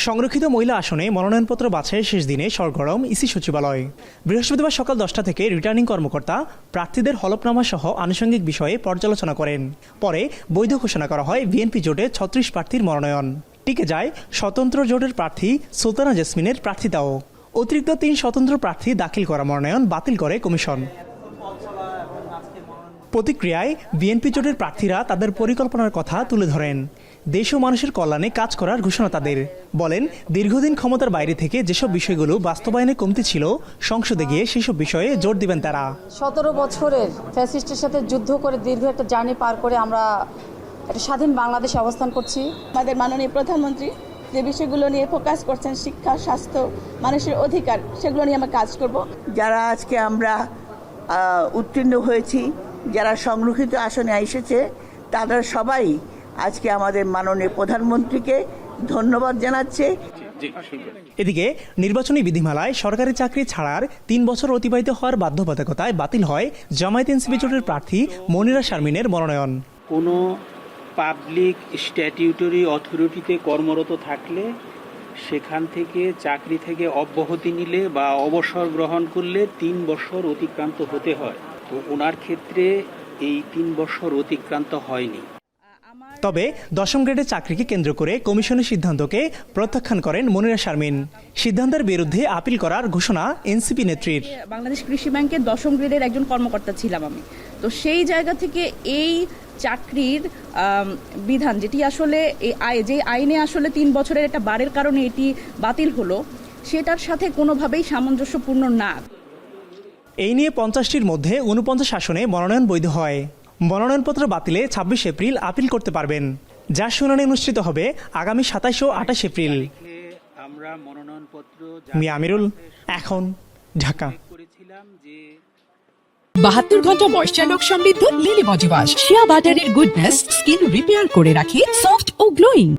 সংরক্ষিত মহিলা আসনে মনোনয়নপত্র বাছাইয়ের শেষ দিনে সরগরম ইসি সচিবালয়। বৃহস্পতিবার সকাল 10টা থেকে রিটার্নিং কর্মকর্তা প্রার্থীদের হলফনামা সহ আনুষঙ্গিক বিষয়ে পর্যালোচনা করেন। পরে বৈধ ঘোষণা করা হয় বিএনপি জোটে 36 প্রার্থীর মনোনয়ন। টিকে যায় স্বতন্ত্র জোটের প্রার্থী সুলতানা জেসমিনের প্রার্থিতাও। অতিরিক্ত 3 স্বতন্ত্র প্রার্থী দাখিল করা মনোনয়ন বাতিল করে কমিশন। প্রতিক্রিয়ায় বিএনপি জোটের প্রার্থীরা তাদের পরিকল্পনার কথা তুলে ধরেন। দেশ ও মানুষের কল্যাণে কাজ করার ঘোষণা তাদের। বলেন, দীর্ঘদিন ক্ষমতার বাইরে থেকে যেসব বিষয়গুলো বাস্তবায়নে কমতি ছিল, সংসদে গিয়ে সেসব বিষয়ে জোর দিবেন তারা। 17 বছরের ফ্যাসিস্টের সাথে যুদ্ধ করে দীর্ঘ একটা জার্নি পার করে আমরা একটা স্বাধীন বাংলাদেশে অবস্থান করছি। আমাদের মাননীয় প্রধানমন্ত্রী যে বিষয়গুলো নিয়ে ফোকাস করছেন, শিক্ষা, স্বাস্থ্য, মানুষের অধিকার, সেগুলো নিয়ে আমরা কাজ করব। যারা আজকে আমরা উত্তীর্ণ হয়েছি, যারা সংরক্ষিত আসনে এসেছে, তারা সবাই আজকে আমাদের মাননীয় প্রধানমন্ত্রীকে ধন্যবাদ জানাচ্ছে। এদিকে নির্বাচনী বিধিমালায় সরকারি চাকরি ছাড়ার 3 বছর অতিবাহিত হওয়ার বাধ্যবাধকতায় বাতিল হয় জামায়াত এনসিপি জোটের প্রার্থী মনিরা শারমিনের মনোনয়ন। কোনো পাবলিক স্ট্যাটিউটরি অথরিটিতে কর্মরত থাকলে সেখান থেকে চাকরি থেকে অব্যাহতি নিলে বা অবসর গ্রহণ করলে 3 বছর অতিক্রান্ত হতে হয়। তো ওনার ক্ষেত্রে এই 3 বছর অতিক্রান্ত হয়নি। তবে 10ম গ্রেডের চাকরিকে কেন্দ্র করে কমিশনের সিদ্ধান্তকে প্রত্যাখ্যান করেন মনিরা শারমিন। সিদ্ধান্তের বিরুদ্ধে আপিল করার ঘোষণা এনসিপি নেত্রীর। বাংলাদেশ কৃষি ব্যাংকের 10ম গ্রেডের একজন কর্মকর্তা ছিলাম আমি। তো সেই জায়গা থেকে এই চাকরির বিধান, যেটি আসলে যে আইনে আসলে 3 বছরের একটা বারের কারণে এটি বাতিল হলো, সেটার সাথে কোনোভাবেই সামঞ্জস্যপূর্ণ না। এই নিয়ে 50টির মধ্যে 49 আসনে মনোনয়ন বৈধ হয়। মনোনয়নপত্র বাতিলে 26 এপ্রিল আপিল করতে পারবেন, যার শুনানি অনুষ্ঠিত হবে আগামী 27 ও 28 এপ্রিল। আমরা মনোনয়নপত্র মিয়া আমিরুল, এখন, ঢাকা। 72 ঘন্টা ময়েশ্চার লক সমৃদ্ধ লিলি বডি ওয়াশ, শিয়া বাটারের গুডনেস স্কিন রিপেয়ার করে রাখে সফট ও গ্লোয়িং।